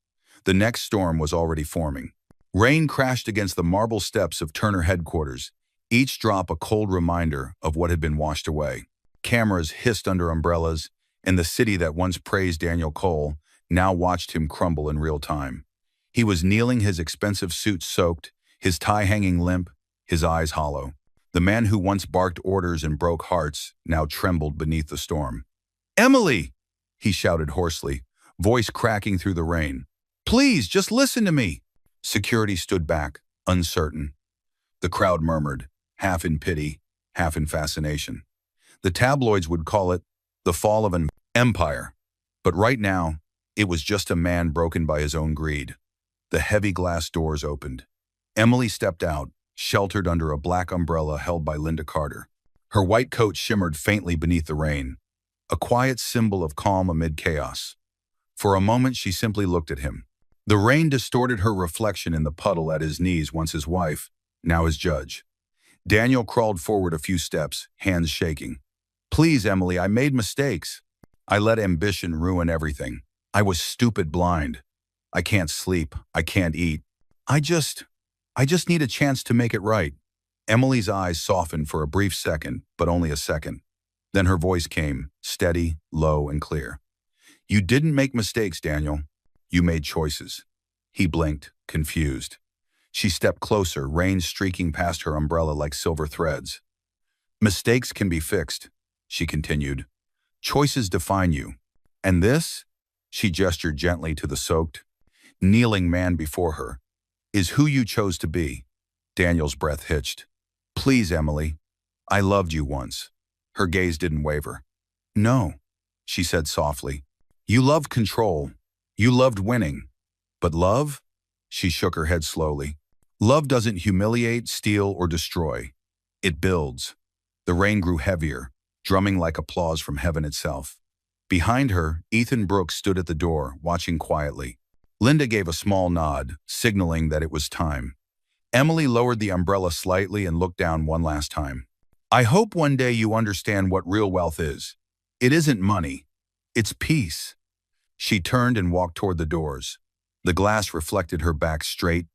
The next storm was already forming. Rain crashed against the marble steps of Turner headquarters, each drop a cold reminder of what had been washed away. Cameras hissed under umbrellas, and the city that once praised Daniel Cole now watched him crumble in real time. He was kneeling, his expensive suit soaked, his tie hanging limp, his eyes hollow. The man who once barked orders and broke hearts now trembled beneath the storm. Emily! he shouted hoarsely, voice cracking through the rain. Please, just listen to me. Security stood back, uncertain. The crowd murmured, half in pity, half in fascination. The tabloids would call it the fall of an empire. But right now, it was just a man broken by his own greed. The heavy glass doors opened. Emily stepped out, sheltered under a black umbrella held by Linda Carter. Her white coat shimmered faintly beneath the rain, a quiet symbol of calm amid chaos. For a moment, she simply looked at him. The rain distorted her reflection in the puddle at his knees, once his wife, now his judge. Daniel crawled forward a few steps, hands shaking. Please, Emily, I made mistakes. I let ambition ruin everything. I was stupid blind. I can't sleep. I can't eat. I just need a chance to make it right. Emily's eyes softened for a brief second, but only a second. Then her voice came, steady, low, and clear. You didn't make mistakes, Daniel. You made choices. He blinked, confused. She stepped closer, rain streaking past her umbrella like silver threads. Mistakes can be fixed, she continued. Choices define you. And this, she gestured gently to the soaked, kneeling man before her, is who you chose to be. Daniel's breath hitched. Please, Emily. I loved you once. Her gaze didn't waver. No, she said softly. You loved control. You loved winning. But love? She shook her head slowly. Love doesn't humiliate, steal, or destroy. It builds. The rain grew heavier, drumming like applause from heaven itself. Behind her, Ethan Brooks stood at the door, watching quietly. Linda gave a small nod, signaling that it was time. Emily lowered the umbrella slightly and looked down one last time. I hope one day you understand what real wealth is. It isn't money. It's peace. She turned and walked toward the doors. The glass reflected her back straight,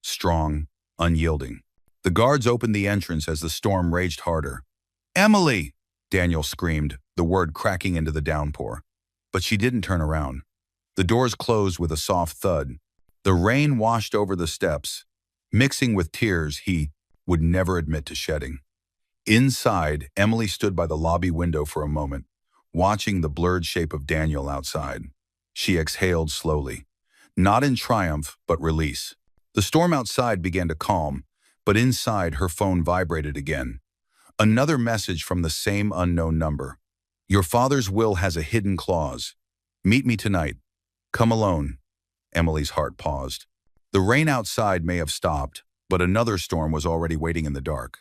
strong, unyielding. The guards opened the entrance as the storm raged harder. Emily! Daniel screamed, the word cracking into the downpour. But she didn't turn around. The doors closed with a soft thud. The rain washed over the steps, mixing with tears he would never admit to shedding. Inside, Emily stood by the lobby window for a moment, watching the blurred shape of Daniel outside. She exhaled slowly, not in triumph, but release. The storm outside began to calm, but inside her phone vibrated again. Another message from the same unknown number. Your father's will has a hidden clause. Meet me tonight. Come alone. Emily's heart paused. The rain outside may have stopped, but another storm was already waiting in the dark.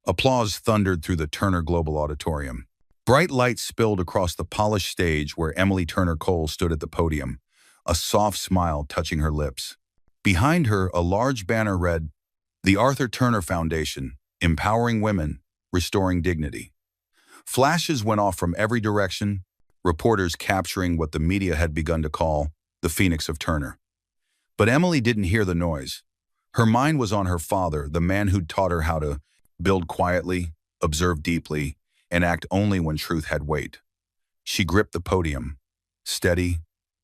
Applause thundered through the Turner Global Auditorium. Bright lights spilled across the polished stage where Emily Turner Cole stood at the podium, a soft smile touching her lips. Behind her, a large banner read, The Arthur Turner Foundation, Empowering Women, Restoring Dignity. Flashes went off from every direction, reporters capturing what the media had begun to call the Phoenix of Turner. But Emily didn't hear the noise. Her mind was on her father, the man who'd taught her how to build quietly, observe deeply, and act only when truth had weight. She gripped the podium, steady,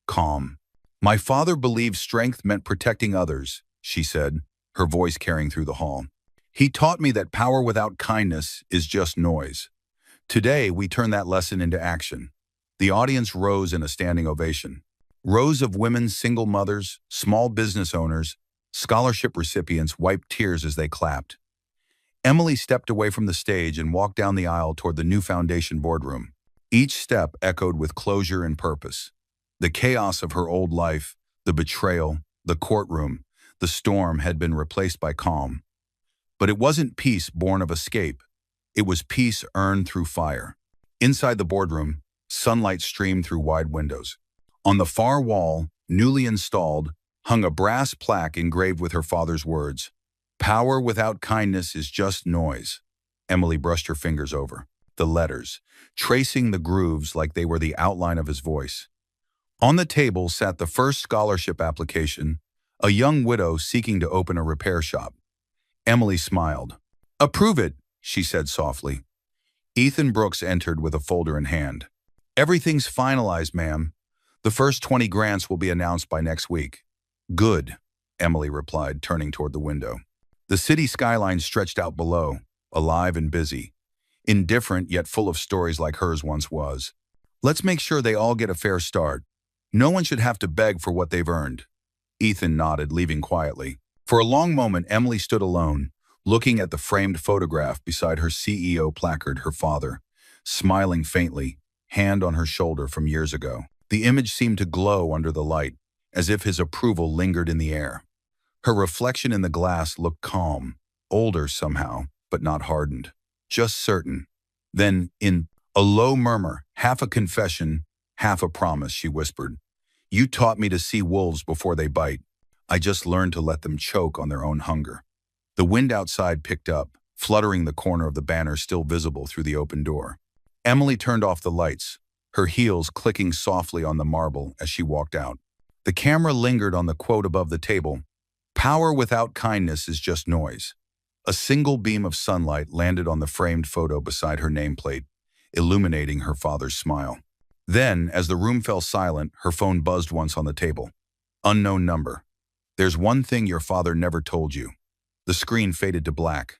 calm. My father believed strength meant protecting others, she said, her voice carrying through the hall. He taught me that power without kindness is just noise. Today, we turn that lesson into action. The audience rose in a standing ovation. Rows of women, single mothers, small business owners, scholarship recipients wiped tears as they clapped. Emily stepped away from the stage and walked down the aisle toward the new foundation boardroom. Each step echoed with closure and purpose. The chaos of her old life, the betrayal, the courtroom, the storm had been replaced by calm. But it wasn't peace born of escape. It was peace earned through fire. Inside the boardroom, sunlight streamed through wide windows. On the far wall, newly installed, hung a brass plaque engraved with her father's words. Power without kindness is just noise. Emily brushed her fingers over the letters, tracing the grooves like they were the outline of his voice. On the table sat the first scholarship application, a young widow seeking to open a repair shop. Emily smiled. Approve it, she said softly. Ethan Brooks entered with a folder in hand. Everything's finalized, ma'am. The first 20 grants will be announced by next week. Good, Emily replied, turning toward the window. The city skyline stretched out below, alive and busy, indifferent yet full of stories like hers once was. Let's make sure they all get a fair start. No one should have to beg for what they've earned. Ethan nodded, leaving quietly. For a long moment, Emily stood alone, looking at the framed photograph beside her CEO placard, her father, smiling faintly, hand on her shoulder from years ago. The image seemed to glow under the light, as if his approval lingered in the air. Her reflection in the glass looked calm, older somehow, but not hardened, just certain. Then, in a low murmur, half a confession, half a promise, she whispered, "You taught me to see wolves before they bite. I just learned to let them choke on their own hunger." The wind outside picked up, fluttering the corner of the banner still visible through the open door. Emily turned off the lights, her heels clicking softly on the marble as she walked out. The camera lingered on the quote above the table, "Power without kindness is just noise." A single beam of sunlight landed on the framed photo beside her nameplate, illuminating her father's smile. Then, as the room fell silent, her phone buzzed once on the table. Unknown number. "There's one thing your father never told you." The screen faded to black.